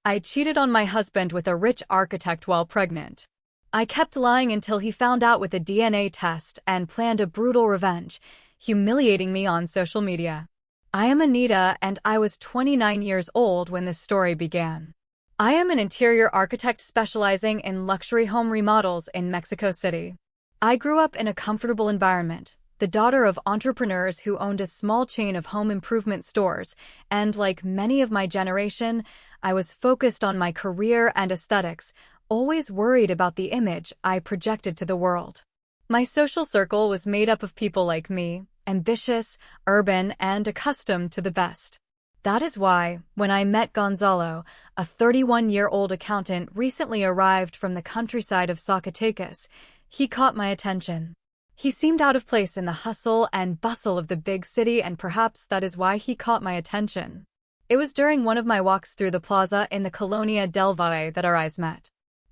I cheated on my husband with a rich architect while pregnant. I kept lying until he found out with a DNA test and planned a brutal revenge, humiliating me on social media. I am Anita, and I was 29 years old when this story began. I am an interior architect specializing in luxury home remodels in Mexico City. I grew up in a comfortable environment, the daughter of entrepreneurs who owned a small chain of home improvement stores, and like many of my generation, I was focused on my career and aesthetics, always worried about the image I projected to the world. My social circle was made up of people like me, ambitious, urban, and accustomed to the best. That is why, when I met Gonzalo, a 31-year-old accountant recently arrived from the countryside of Zacatecas, he caught my attention. He seemed out of place in the hustle and bustle of the big city, and perhaps that is why he caught my attention. It was during one of my walks through the plaza in the Colonia del Valle that our eyes met.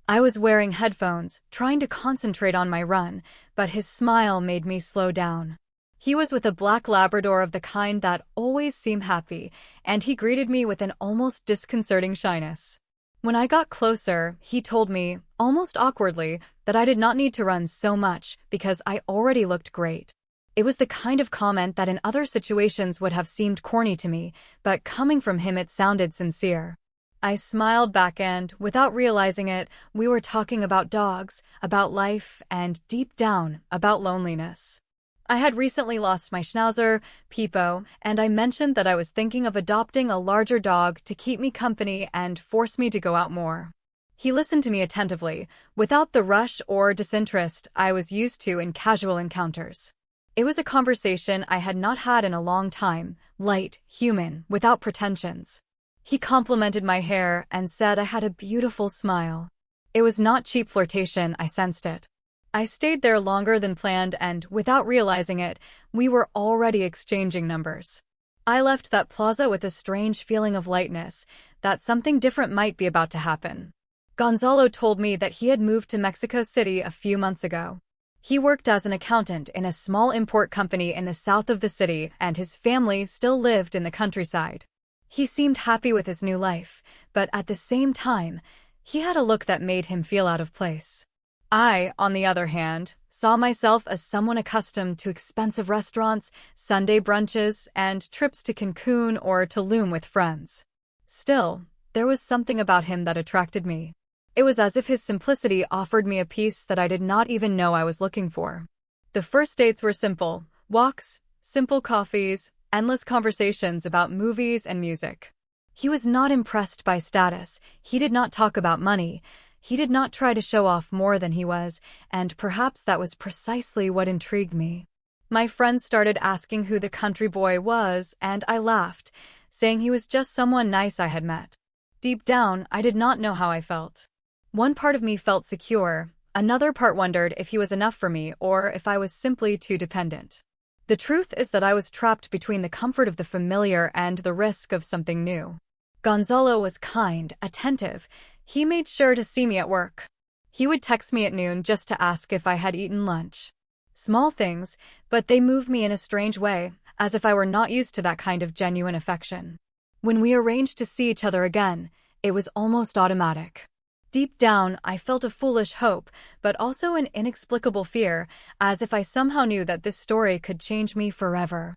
I was wearing headphones, trying to concentrate on my run, but his smile made me slow down. He was with a black Labrador of the kind that always seem happy, and he greeted me with an almost disconcerting shyness. When I got closer, he told me, almost awkwardly, that I did not need to run so much because I already looked great. It was the kind of comment that in other situations would have seemed corny to me, but coming from him it sounded sincere. I smiled back, and, without realizing it, we were talking about dogs, about life, and, deep down, about loneliness. I had recently lost my schnauzer, Pipo, and I mentioned that I was thinking of adopting a larger dog to keep me company and force me to go out more. He listened to me attentively, without the rush or disinterest I was used to in casual encounters. It was a conversation I had not had in a long time, light, human, without pretensions. He complimented my hair and said I had a beautiful smile. It was not cheap flirtation, I sensed it. I stayed there longer than planned, and, without realizing it, we were already exchanging numbers. I left that plaza with a strange feeling of lightness, that something different might be about to happen. Gonzalo told me that he had moved to Mexico City a few months ago. He worked as an accountant in a small import company in the south of the city, and his family still lived in the countryside. He seemed happy with his new life, but at the same time, he had a look that made him feel out of place. I, on the other hand, saw myself as someone accustomed to expensive restaurants, Sunday brunches, and trips to Cancun or Tulum with friends. Still, there was something about him that attracted me. It was as if his simplicity offered me a peace that I did not even know I was looking for. The first dates were simple: walks, simple coffees, endless conversations about movies and music. He was not impressed by status, he did not talk about money, he did not try to show off more than he was, and perhaps that was precisely what intrigued me. My friends started asking who the country boy was, and I laughed, saying he was just someone nice I had met. Deep down, I did not know how I felt. One part of me felt secure, another part wondered if he was enough for me or if I was simply too dependent. The truth is that I was trapped between the comfort of the familiar and the risk of something new. Gonzalo was kind, attentive. He made sure to see me at work. He would text me at noon just to ask if I had eaten lunch. Small things, but they moved me in a strange way, as if I were not used to that kind of genuine affection. When we arranged to see each other again, it was almost automatic. Deep down, I felt a foolish hope, but also an inexplicable fear, as if I somehow knew that this story could change me forever.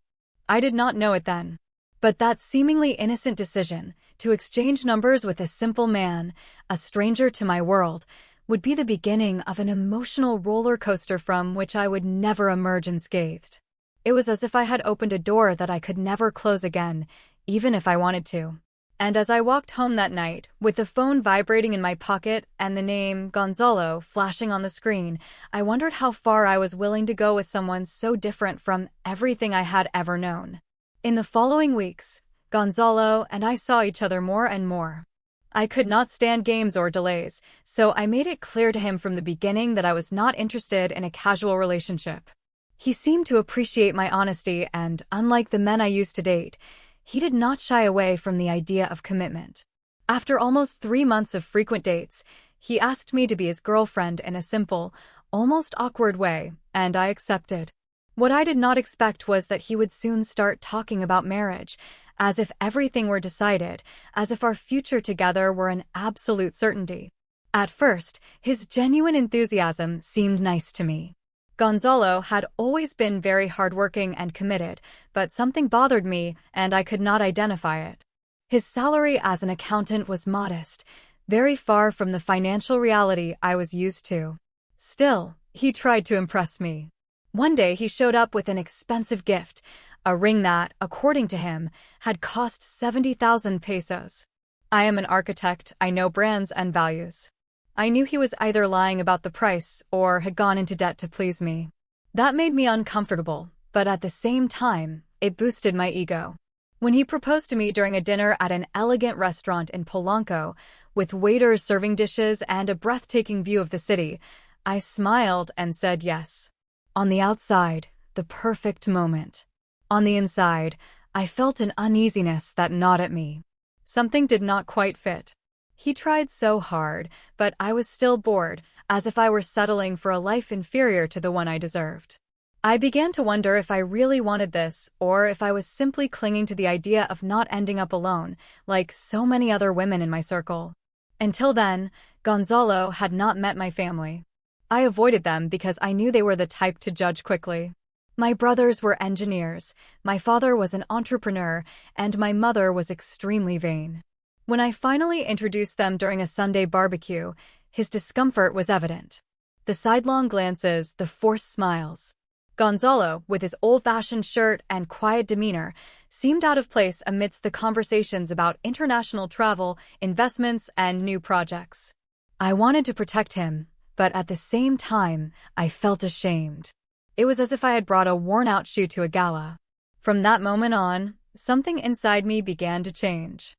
I did not know it then. But that seemingly innocent decision, to exchange numbers with a simple man, a stranger to my world, would be the beginning of an emotional roller coaster from which I would never emerge unscathed. It was as if I had opened a door that I could never close again, even if I wanted to. And as I walked home that night, with the phone vibrating in my pocket and the name Gonzalo flashing on the screen, I wondered how far I was willing to go with someone so different from everything I had ever known. In the following weeks, Gonzalo and I saw each other more and more. I could not stand games or delays, so I made it clear to him from the beginning that I was not interested in a casual relationship. He seemed to appreciate my honesty, and, unlike the men I used to date, he did not shy away from the idea of commitment. After almost 3 months of frequent dates, he asked me to be his girlfriend in a simple, almost awkward way, and I accepted. What I did not expect was that he would soon start talking about marriage, as if everything were decided, as if our future together were an absolute certainty. At first, his genuine enthusiasm seemed nice to me. Gonzalo had always been very hardworking and committed, but something bothered me and I could not identify it. His salary as an accountant was modest, very far from the financial reality I was used to. Still, he tried to impress me. One day he showed up with an expensive gift, a ring that, according to him, had cost 70,000 pesos. I am an architect, I know brands and values. I knew he was either lying about the price or had gone into debt to please me. That made me uncomfortable, but at the same time, it boosted my ego. When he proposed to me during a dinner at an elegant restaurant in Polanco, with waiters serving dishes and a breathtaking view of the city, I smiled and said yes. On the outside, the perfect moment. On the inside, I felt an uneasiness that gnawed at me. Something did not quite fit. He tried so hard, but I was still bored, as if I were settling for a life inferior to the one I deserved. I began to wonder if I really wanted this, or if I was simply clinging to the idea of not ending up alone, like so many other women in my circle. Until then, Gonzalo had not met my family. I avoided them because I knew they were the type to judge quickly. My brothers were engineers, my father was an entrepreneur, and my mother was extremely vain. When I finally introduced them during a Sunday barbecue, his discomfort was evident. The sidelong glances, the forced smiles. Gonzalo, with his old-fashioned shirt and quiet demeanor, seemed out of place amidst the conversations about international travel, investments, and new projects. I wanted to protect him, but at the same time, I felt ashamed. It was as if I had brought a worn-out shoe to a gala. From that moment on, something inside me began to change.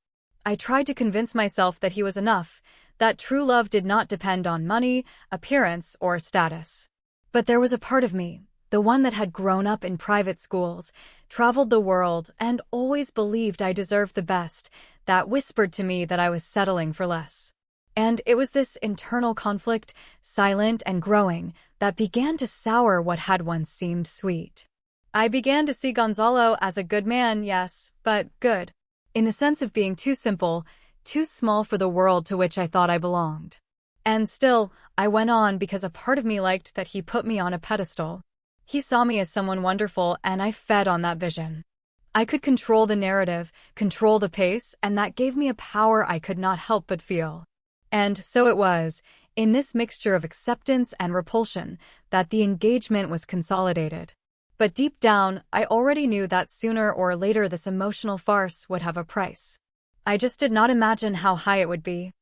I tried to convince myself that he was enough, that true love did not depend on money, appearance, or status. But there was a part of me, the one that had grown up in private schools, traveled the world, and always believed I deserved the best, that whispered to me that I was settling for less. And it was this internal conflict, silent and growing, that began to sour what had once seemed sweet. I began to see Gonzalo as a good man, yes, but good. In the sense of being too simple, too small for the world to which I thought I belonged. And still, I went on because a part of me liked that he put me on a pedestal. He saw me as someone wonderful, and I fed on that vision. I could control the narrative, control the pace, and that gave me a power I could not help but feel. And so it was, in this mixture of acceptance and repulsion, that the engagement was consolidated. But deep down, I already knew that sooner or later this emotional farce would have a price. I just did not imagine how high it would be.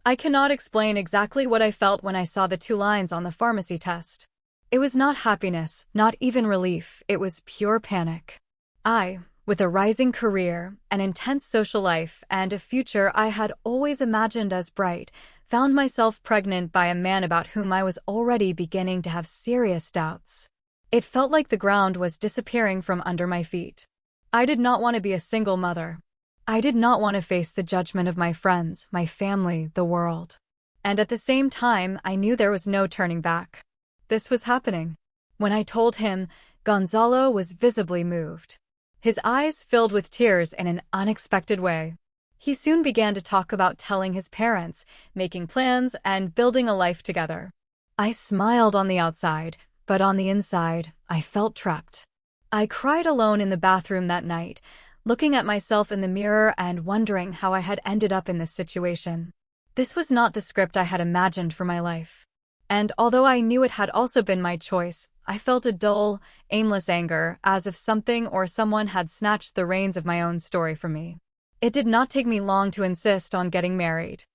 I cannot explain exactly what I felt when I saw the 2 lines on the pharmacy test. It was not happiness, not even relief, it was pure panic. I, with a rising career, an intense social life, and a future I had always imagined as bright, found myself pregnant by a man about whom I was already beginning to have serious doubts. It felt like the ground was disappearing from under my feet. I did not want to be a single mother. I did not want to face the judgment of my friends, my family, the world. And at the same time, I knew there was no turning back. This was happening. When I told him, Gonzalo was visibly moved. His eyes filled with tears in an unexpected way. He soon began to talk about telling his parents, making plans, and building a life together. I smiled on the outside, but on the inside, I felt trapped. I cried alone in the bathroom that night, looking at myself in the mirror and wondering how I had ended up in this situation. This was not the script I had imagined for my life. And although I knew it had also been my choice, I felt a dull, aimless anger, as if something or someone had snatched the reins of my own story from me. It did not take me long to insist on getting married.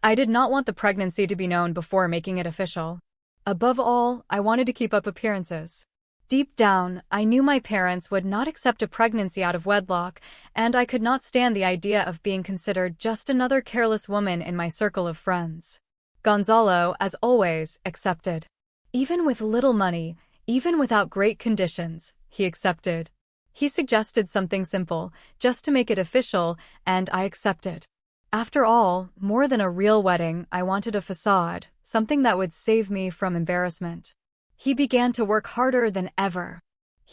I did not want the pregnancy to be known before making it official. Above all, I wanted to keep up appearances. Deep down, I knew my parents would not accept a pregnancy out of wedlock, and I could not stand the idea of being considered just another careless woman in my circle of friends. Gonzalo, as always, accepted. Even with little money, even without great conditions, he accepted. He suggested something simple, just to make it official, and I accepted. After all, more than a real wedding, I wanted a facade, something that would save me from embarrassment. He began to work harder than ever.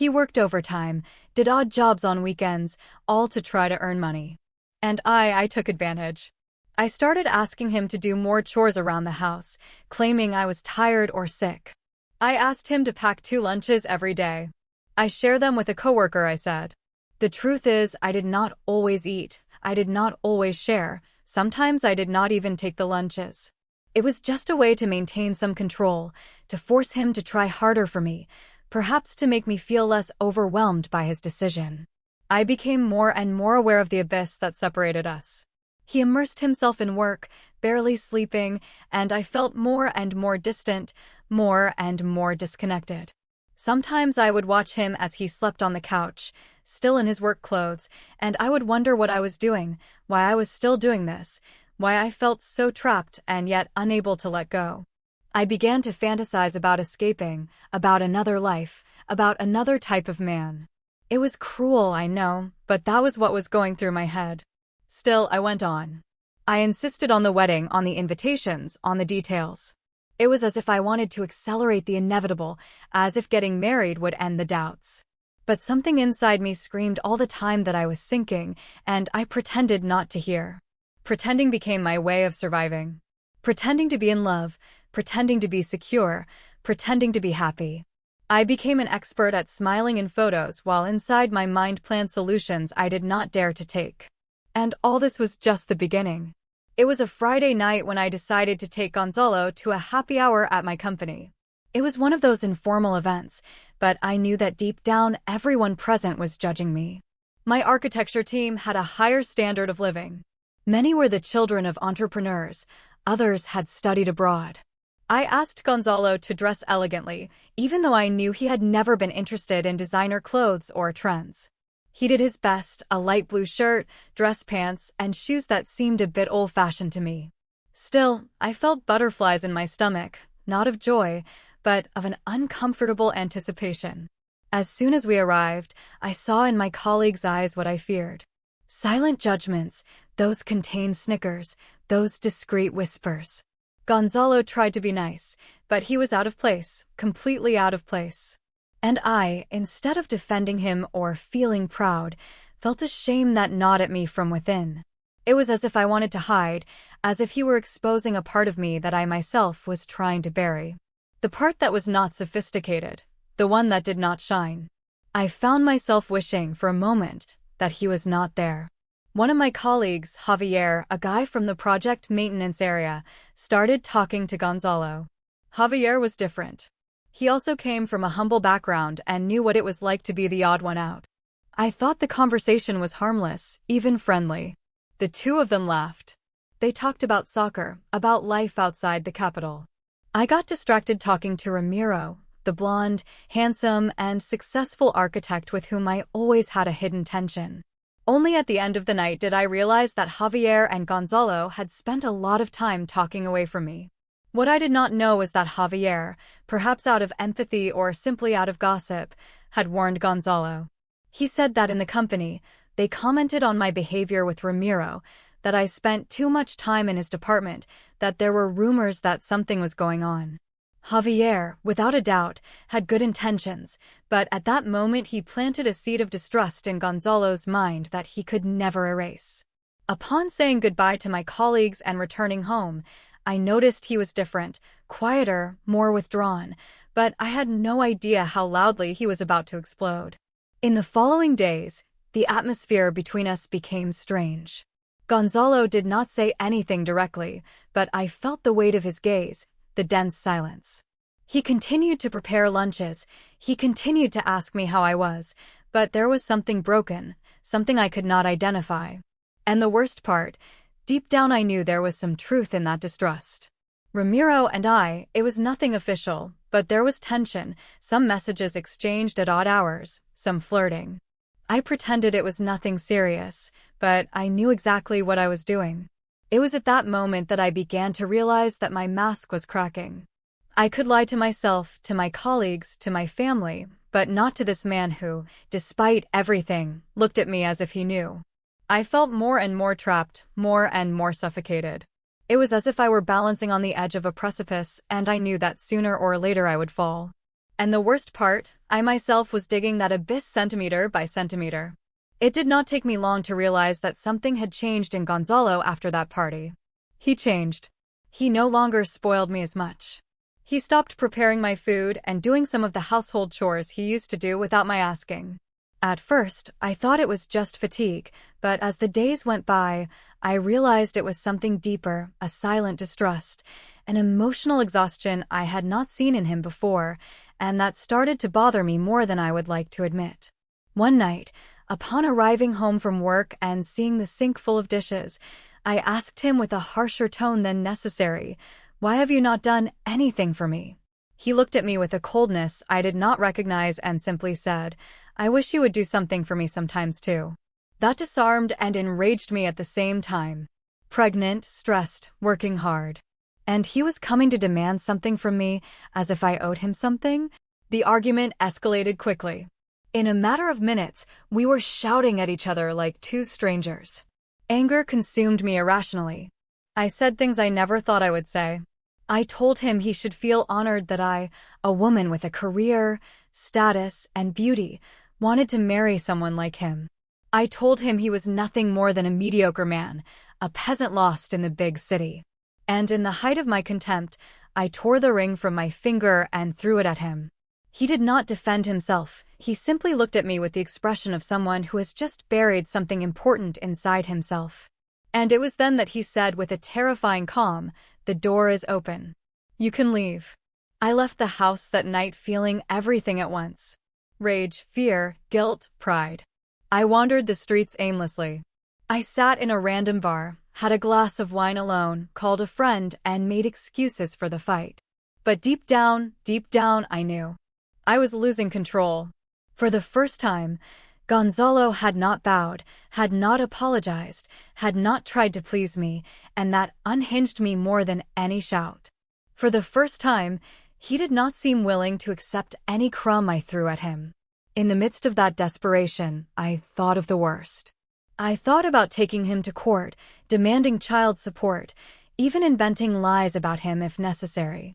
He worked overtime, did odd jobs on weekends, all to try to earn money. And I took advantage. I started asking him to do more chores around the house, claiming I was tired or sick. I asked him to pack 2 lunches every day. I share them with a coworker, I said. The truth is, I did not always eat. I did not always share. Sometimes I did not even take the lunches. It was just a way to maintain some control, to force him to try harder for me, perhaps to make me feel less overwhelmed by his decision. I became more and more aware of the abyss that separated us. He immersed himself in work, barely sleeping, and I felt more and more distant, more and more disconnected. Sometimes I would watch him as he slept on the couch, still in his work clothes, and I would wonder what I was doing, why I was still doing this, why I felt so trapped and yet unable to let go. I began to fantasize about escaping, about another life, about another type of man. It was cruel, I know, but that was what was going through my head. Still, I went on. I insisted on the wedding, on the invitations, on the details. It was as if I wanted to accelerate the inevitable, as if getting married would end the doubts. But something inside me screamed all the time that I was sinking, and I pretended not to hear. Pretending became my way of surviving. Pretending to be in love, pretending to be secure, pretending to be happy. I became an expert at smiling in photos while inside my mind planned solutions I did not dare to take. And all this was just the beginning. It was a Friday night when I decided to take Gonzalo to a happy hour at my company. It was one of those informal events, but I knew that deep down everyone present was judging me. My architecture team had a higher standard of living. Many were the children of entrepreneurs, others had studied abroad. I asked Gonzalo to dress elegantly, even though I knew he had never been interested in designer clothes or trends. He did his best, a light blue shirt, dress pants, and shoes that seemed a bit old-fashioned to me. Still, I felt butterflies in my stomach, not of joy, but of an uncomfortable anticipation. As soon as we arrived, I saw in my colleagues' eyes what I feared. Silent judgments, those contained snickers, those discreet whispers. Gonzalo tried to be nice, but he was out of place, completely out of place. And I, instead of defending him or feeling proud, felt a shame that gnawed at me from within. It was as if I wanted to hide, as if he were exposing a part of me that I myself was trying to bury. The part that was not sophisticated, the one that did not shine. I found myself wishing for a moment that he was not there. One of my colleagues, Javier, a guy from the project maintenance area, started talking to Gonzalo. Javier was different. He also came from a humble background and knew what it was like to be the odd one out. I thought the conversation was harmless, even friendly. The two of them laughed. They talked about soccer, about life outside the capital. I got distracted talking to Ramiro, the blonde, handsome, and successful architect with whom I always had a hidden tension. Only at the end of the night did I realize that Javier and Gonzalo had spent a lot of time talking away from me. What I did not know was that Javier, perhaps out of empathy or simply out of gossip, had warned Gonzalo. He said that in the company, they commented on my behavior with Ramiro, that I spent too much time in his department, that there were rumors that something was going on. Javier, without a doubt, had good intentions, but at that moment he planted a seed of distrust in Gonzalo's mind that he could never erase. Upon saying goodbye to my colleagues and returning home, I noticed he was different, quieter, more withdrawn, but I had no idea how loudly he was about to explode. In the following days, the atmosphere between us became strange. Gonzalo did not say anything directly, but I felt the weight of his gaze, the dense silence. He continued to prepare lunches, he continued to ask me how I was, but there was something broken, something I could not identify. And the worst part, deep down I knew there was some truth in that distrust. Ramiro and I, it was nothing official, but there was tension, some messages exchanged at odd hours, some flirting. I pretended it was nothing serious, but I knew exactly what I was doing. It was at that moment that I began to realize that my mask was cracking. I could lie to myself, to my colleagues, to my family, but not to this man who, despite everything, looked at me as if he knew. I felt more and more trapped, more and more suffocated. It was as if I were balancing on the edge of a precipice, and I knew that sooner or later I would fall. And the worst part, I myself was digging that abyss centimeter by centimeter. It did not take me long to realize that something had changed in Gonzalo after that party. He changed. He no longer spoiled me as much. He stopped preparing my food and doing some of the household chores he used to do without my asking. At first, I thought it was just fatigue, but as the days went by, I realized it was something deeper, a silent distrust, an emotional exhaustion I had not seen in him before, and that started to bother me more than I would like to admit. One night, upon arriving home from work and seeing the sink full of dishes, I asked him with a harsher tone than necessary, "Why have you not done anything for me?" He looked at me with a coldness I did not recognize and simply said, "I wish you would do something for me sometimes too." That disarmed and enraged me at the same time. Pregnant, stressed, working hard. And he was coming to demand something from me as if I owed him something? The argument escalated quickly. In a matter of minutes, we were shouting at each other like two strangers. Anger consumed me irrationally. I said things I never thought I would say. I told him he should feel honored that I, a woman with a career, status, and beauty, wanted to marry someone like him. I told him he was nothing more than a mediocre man, a peasant lost in the big city. And in the height of my contempt, I tore the ring from my finger and threw it at him. He did not defend himself. He simply looked at me with the expression of someone who has just buried something important inside himself. And it was then that he said with a terrifying calm, "The door is open. You can leave." I left the house that night feeling everything at once. Rage, fear, guilt, pride. I wandered the streets aimlessly. I sat in a random bar, had a glass of wine alone, called a friend, and made excuses for the fight. But deep down, I knew. I was losing control. For the first time, Gonzalo had not bowed, had not apologized, had not tried to please me, and that unhinged me more than any shout. For the first time, he did not seem willing to accept any crumb I threw at him. In the midst of that desperation, I thought of the worst. I thought about taking him to court, demanding child support, even inventing lies about him if necessary.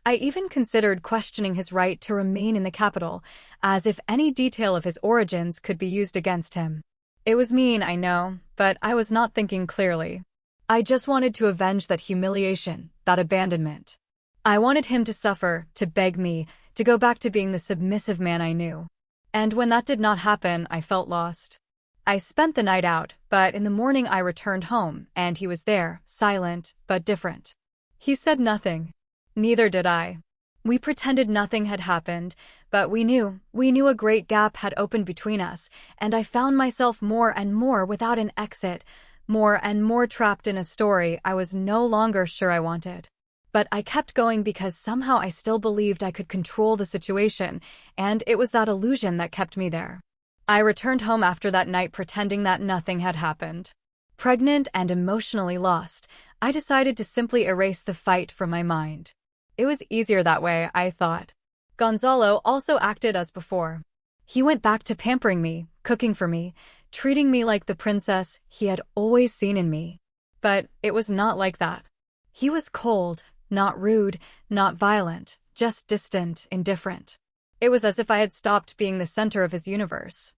I even considered questioning his right to remain in the capital, as if any detail of his origins could be used against him. It was mean, I know, but I was not thinking clearly. I just wanted to avenge that humiliation, that abandonment. I wanted him to suffer, to beg me, to go back to being the submissive man I knew. And when that did not happen, I felt lost. I spent the night out, but in the morning I returned home, and he was there, silent, but different. He said nothing. Neither did I. We pretended nothing had happened, but we knew a great gap had opened between us, and I found myself more and more without an exit, more and more trapped in a story I was no longer sure I wanted. But I kept going because somehow I still believed I could control the situation, and it was that illusion that kept me there. I returned home after that night pretending that nothing had happened. Pregnant and emotionally lost, I decided to simply erase the fight from my mind. It was easier that way, I thought. Gonzalo also acted as before. He went back to pampering me, cooking for me, treating me like the princess he had always seen in me. But it was not like that. He was cold, not rude, not violent, just distant, indifferent. It was as if I had stopped being the center of his universe.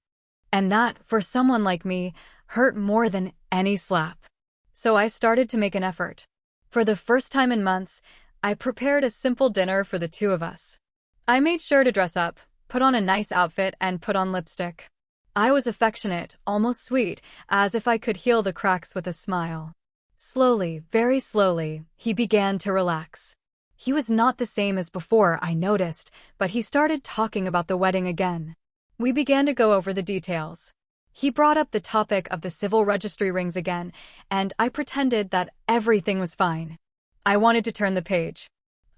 And that, for someone like me, hurt more than any slap. So I started to make an effort. For the first time in months, I prepared a simple dinner for the two of us. I made sure to dress up, put on a nice outfit, and put on lipstick. I was affectionate, almost sweet, as if I could heal the cracks with a smile. Slowly, very slowly, he began to relax. He was not the same as before, I noticed, but he started talking about the wedding again. We began to go over the details. He brought up the topic of the civil registry rings again, and I pretended that everything was fine. I wanted to turn the page.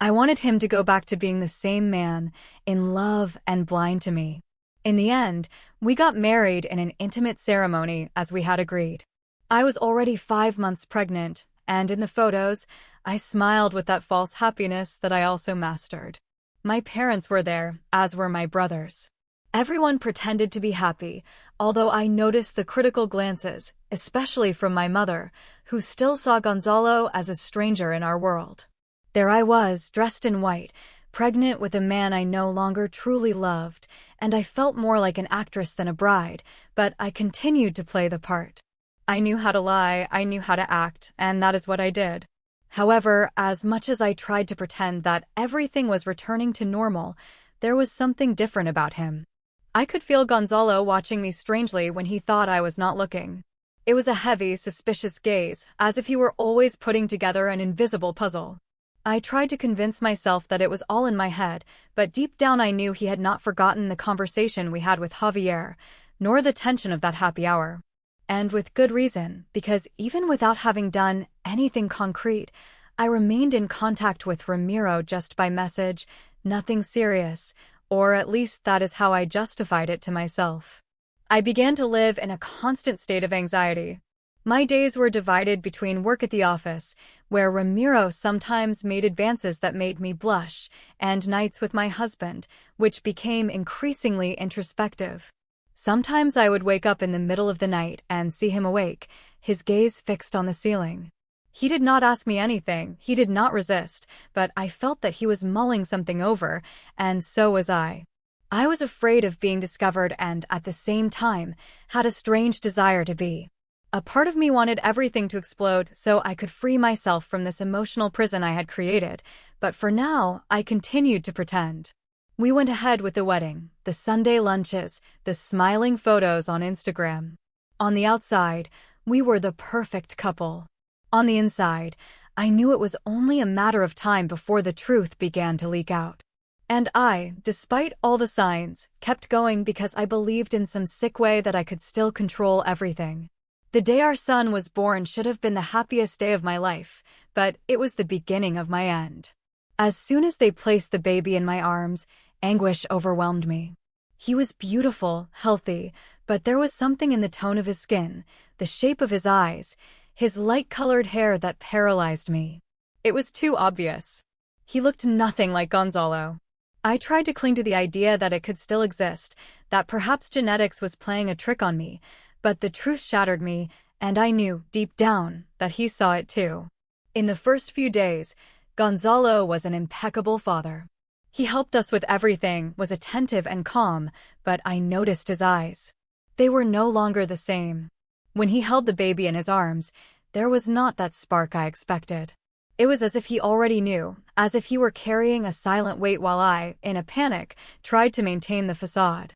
I wanted him to go back to being the same man, in love and blind to me. In the end, we got married in an intimate ceremony as we had agreed. I was already 5 months pregnant, and in the photos, I smiled with that false happiness that I also mastered. My parents were there, as were my brothers. Everyone pretended to be happy, although I noticed the critical glances, especially from my mother, who still saw Gonzalo as a stranger in our world. There I was, dressed in white, pregnant with a man I no longer truly loved, and I felt more like an actress than a bride, but I continued to play the part. I knew how to lie, I knew how to act, and that is what I did. However, as much as I tried to pretend that everything was returning to normal, there was something different about him. I could feel Gonzalo watching me strangely when he thought I was not looking. It was a heavy, suspicious gaze, as if he were always putting together an invisible puzzle. I tried to convince myself that it was all in my head, but deep down I knew he had not forgotten the conversation we had with Javier, nor the tension of that happy hour. And with good reason, because even without having done anything concrete, I remained in contact with Ramiro just by message, nothing serious, or at least that is how I justified it to myself. I began to live in a constant state of anxiety. My days were divided between work at the office, where Ramiro sometimes made advances that made me blush, and nights with my husband, which became increasingly introspective. Sometimes I would wake up in the middle of the night and see him awake, his gaze fixed on the ceiling. He did not ask me anything, he did not resist, but I felt that he was mulling something over, and so was I. I was afraid of being discovered and, at the same time, had a strange desire to be. A part of me wanted everything to explode so I could free myself from this emotional prison I had created, but for now, I continued to pretend. We went ahead with the wedding, the Sunday lunches, the smiling photos on Instagram. On the outside, we were the perfect couple. On the inside, I knew it was only a matter of time before the truth began to leak out. And I, despite all the signs, kept going because I believed in some sick way that I could still control everything. The day our son was born should have been the happiest day of my life, but it was the beginning of my end. As soon as they placed the baby in my arms, anguish overwhelmed me. He was beautiful, healthy, but there was something in the tone of his skin, the shape of his eyes, his light-colored hair that paralyzed me. It was too obvious. He looked nothing like Gonzalo. I tried to cling to the idea that it could still exist, that perhaps genetics was playing a trick on me, but the truth shattered me, and I knew, deep down, that he saw it too. In the first few days, Gonzalo was an impeccable father. He helped us with everything, was attentive and calm, but I noticed his eyes. They were no longer the same. When he held the baby in his arms, there was not that spark I expected. It was as if he already knew, as if he were carrying a silent weight while I, in a panic, tried to maintain the facade.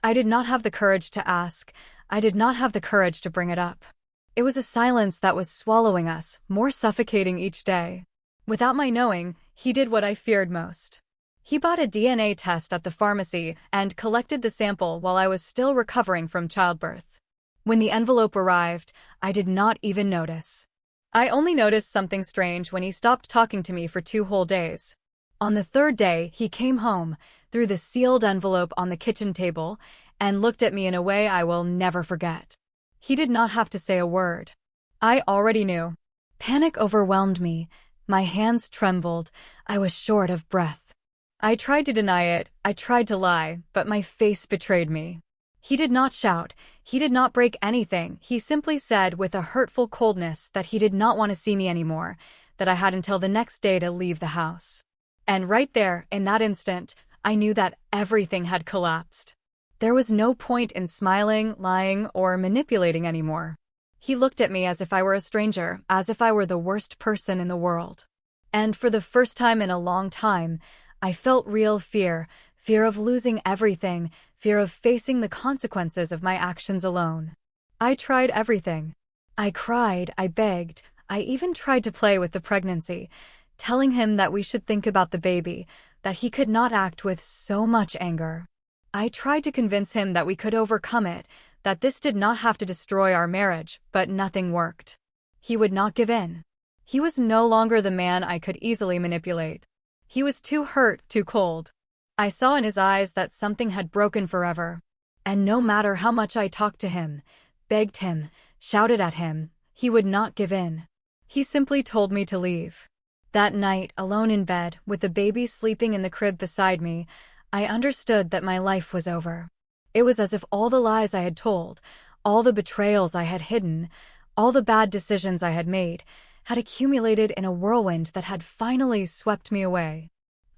I did not have the courage to ask. I did not have the courage to bring it up. It was a silence that was swallowing us, more suffocating each day. Without my knowing, he did what I feared most. He bought a DNA test at the pharmacy and collected the sample while I was still recovering from childbirth. When the envelope arrived, I did not even notice. I only noticed something strange when he stopped talking to me for 2 whole days. On the 3rd day, he came home, threw the sealed envelope on the kitchen table, and looked at me in a way I will never forget. He did not have to say a word. I already knew. Panic overwhelmed me. My hands trembled. I was short of breath. I tried to deny it. I tried to lie, but my face betrayed me. He did not shout. He did not break anything. He simply said with a hurtful coldness that he did not want to see me anymore, that I had until the next day to leave the house. And right there, in that instant, I knew that everything had collapsed. There was no point in smiling, lying, or manipulating anymore. He looked at me as if I were a stranger, as if I were the worst person in the world. And for the first time in a long time, I felt real fear, fear of losing everything, fear of facing the consequences of my actions alone. I tried everything. I cried, I begged, I even tried to play with the pregnancy, telling him that we should think about the baby, that he could not act with so much anger. I tried to convince him that we could overcome it, that this did not have to destroy our marriage, but nothing worked. He would not give in. He was no longer the man I could easily manipulate. He was too hurt, too cold. I saw in his eyes that something had broken forever. And no matter how much I talked to him, begged him, shouted at him, he would not give in. He simply told me to leave. That night, alone in bed, with the baby sleeping in the crib beside me, I understood that my life was over. It was as if all the lies I had told, all the betrayals I had hidden, all the bad decisions I had made, had accumulated in a whirlwind that had finally swept me away.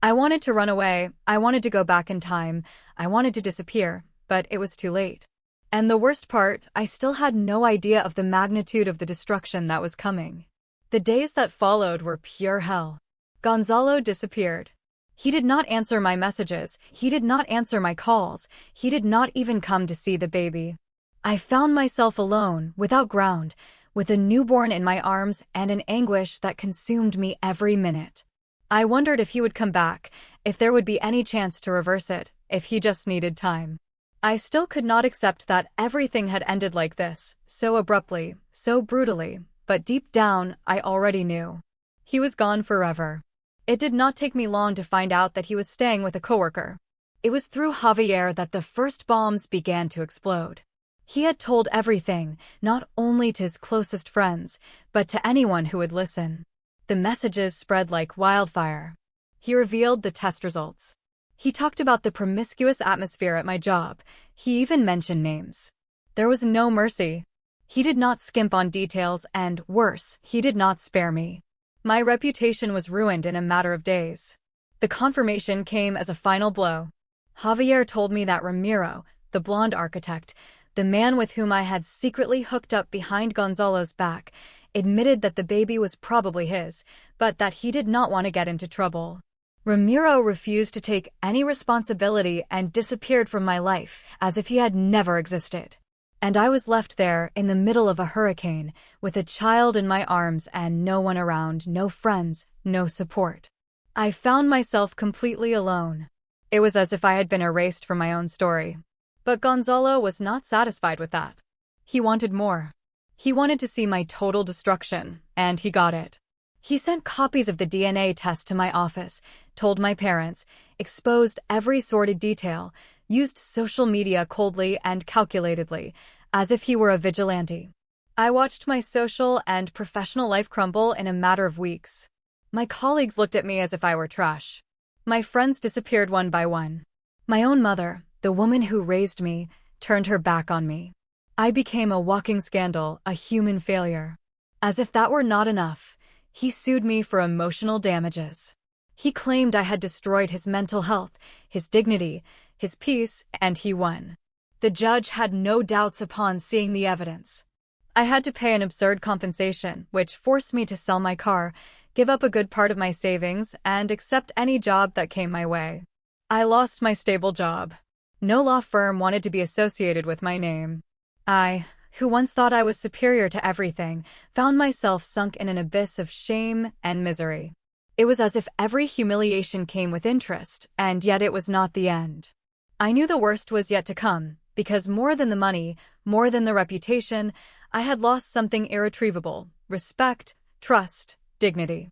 I wanted to run away, I wanted to go back in time, I wanted to disappear, but it was too late. And the worst part, I still had no idea of the magnitude of the destruction that was coming. The days that followed were pure hell. Gonzalo disappeared. He did not answer my messages, he did not answer my calls, he did not even come to see the baby. I found myself alone, without ground, with a newborn in my arms and an anguish that consumed me every minute. I wondered if he would come back, if there would be any chance to reverse it, if he just needed time. I still could not accept that everything had ended like this, so abruptly, so brutally, but deep down, I already knew. He was gone forever. It did not take me long to find out that he was staying with a coworker. It was through Javier that the first bombs began to explode. He had told everything, not only to his closest friends, but to anyone who would listen. The messages spread like wildfire. He revealed the test results. He talked about the promiscuous atmosphere at my job. He even mentioned names. There was no mercy. He did not skimp on details and, worse, he did not spare me. My reputation was ruined in a matter of days. The confirmation came as a final blow. Javier told me that Ramiro, the blonde architect, the man with whom I had secretly hooked up behind Gonzalo's back, admitted that the baby was probably his, but that he did not want to get into trouble. Ramiro refused to take any responsibility and disappeared from my life, as if he had never existed. And I was left there, in the middle of a hurricane, with a child in my arms and no one around, no friends, no support. I found myself completely alone. It was as if I had been erased from my own story. But Gonzalo was not satisfied with that. He wanted more. He wanted to see my total destruction, and he got it. He sent copies of the DNA test to my office, told my parents, exposed every sordid detail, used social media coldly and calculatedly, as if he were a vigilante. I watched my social and professional life crumble in a matter of weeks. My colleagues looked at me as if I were trash. My friends disappeared one by one. My own mother, the woman who raised me, turned her back on me. I became a walking scandal, a human failure. As if that were not enough, he sued me for emotional damages. He claimed I had destroyed his mental health, his dignity, his peace, and he won. The judge had no doubts upon seeing the evidence. I had to pay an absurd compensation, which forced me to sell my car, give up a good part of my savings, and accept any job that came my way. I lost my stable job. No law firm wanted to be associated with my name. I, who once thought I was superior to everything, found myself sunk in an abyss of shame and misery. It was as if every humiliation came with interest, and yet it was not the end. I knew the worst was yet to come, because more than the money, more than the reputation, I had lost something irretrievable: respect, trust, dignity.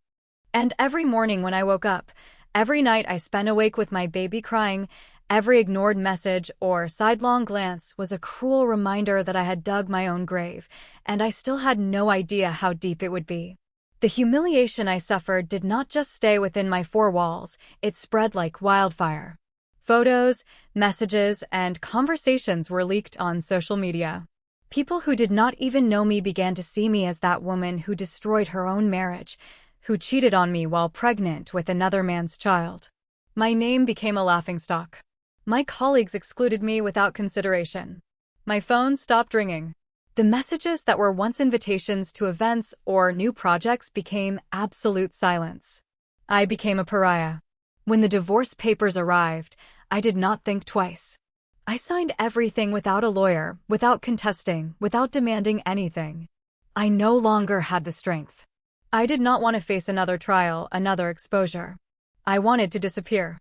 And every morning when I woke up, every night I spent awake with my baby crying, every ignored message or sidelong glance was a cruel reminder that I had dug my own grave, and I still had no idea how deep it would be. The humiliation I suffered did not just stay within my four walls, it spread like wildfire. Photos, messages, and conversations were leaked on social media. People who did not even know me began to see me as that woman who destroyed her own marriage, who cheated on me while pregnant with another man's child. My name became a laughingstock. My colleagues excluded me without consideration. My phone stopped ringing. The messages that were once invitations to events or new projects became absolute silence. I became a pariah. When the divorce papers arrived, I did not think twice. I signed everything without a lawyer, without contesting, without demanding anything. I no longer had the strength. I did not want to face another trial, another exposure. I wanted to disappear.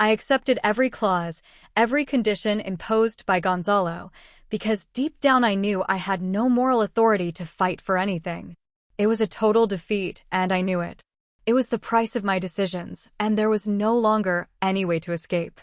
I accepted every clause, every condition imposed by Gonzalo, because deep down I knew I had no moral authority to fight for anything. It was a total defeat, and I knew it. It was the price of my decisions, and there was no longer any way to escape.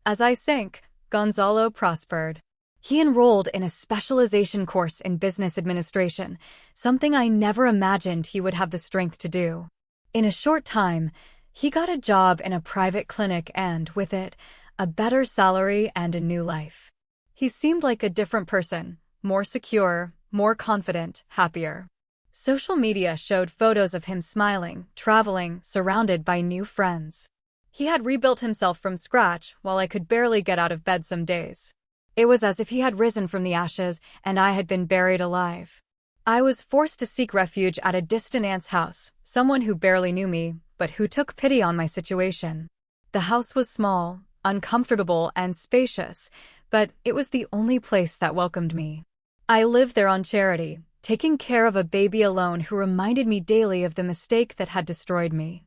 As I sank, Gonzalo prospered. He enrolled in a specialization course in business administration, something I never imagined he would have the strength to do. In a short time, he got a job in a private clinic and, with it, a better salary and a new life. He seemed like a different person, more secure, more confident, happier. Social media showed photos of him smiling, traveling, surrounded by new friends. He had rebuilt himself from scratch while I could barely get out of bed some days. It was as if he had risen from the ashes and I had been buried alive. I was forced to seek refuge at a distant aunt's house, someone who barely knew me, but who took pity on my situation. The house was small, uncomfortable, and spacious, but it was the only place that welcomed me. I lived there on charity, taking care of a baby alone who reminded me daily of the mistake that had destroyed me.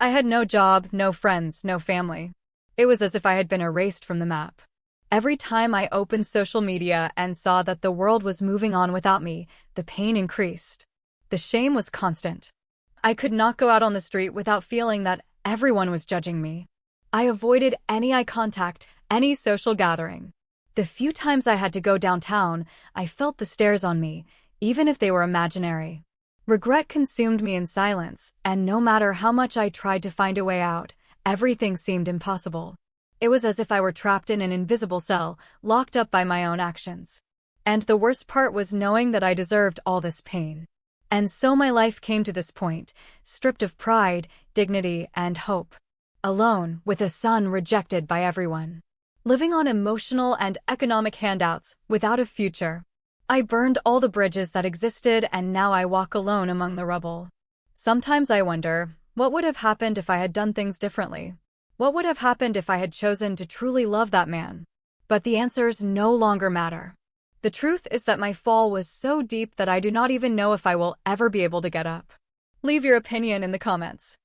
I had no job, no friends, no family. It was as if I had been erased from the map. Every time I opened social media and saw that the world was moving on without me, the pain increased. The shame was constant. I could not go out on the street without feeling that everyone was judging me. I avoided any eye contact, any social gathering. The few times I had to go downtown, I felt the stares on me, even if they were imaginary. Regret consumed me in silence, and no matter how much I tried to find a way out, everything seemed impossible. It was as if I were trapped in an invisible cell, locked up by my own actions. And the worst part was knowing that I deserved all this pain. And so my life came to this point, stripped of pride, dignity, and hope. Alone, with a son rejected by everyone. Living on emotional and economic handouts, without a future. I burned all the bridges that existed and now I walk alone among the rubble. Sometimes I wonder, what would have happened if I had done things differently? What would have happened if I had chosen to truly love that man? But the answers no longer matter. The truth is that my fall was so deep that I do not even know if I will ever be able to get up. Leave your opinion in the comments.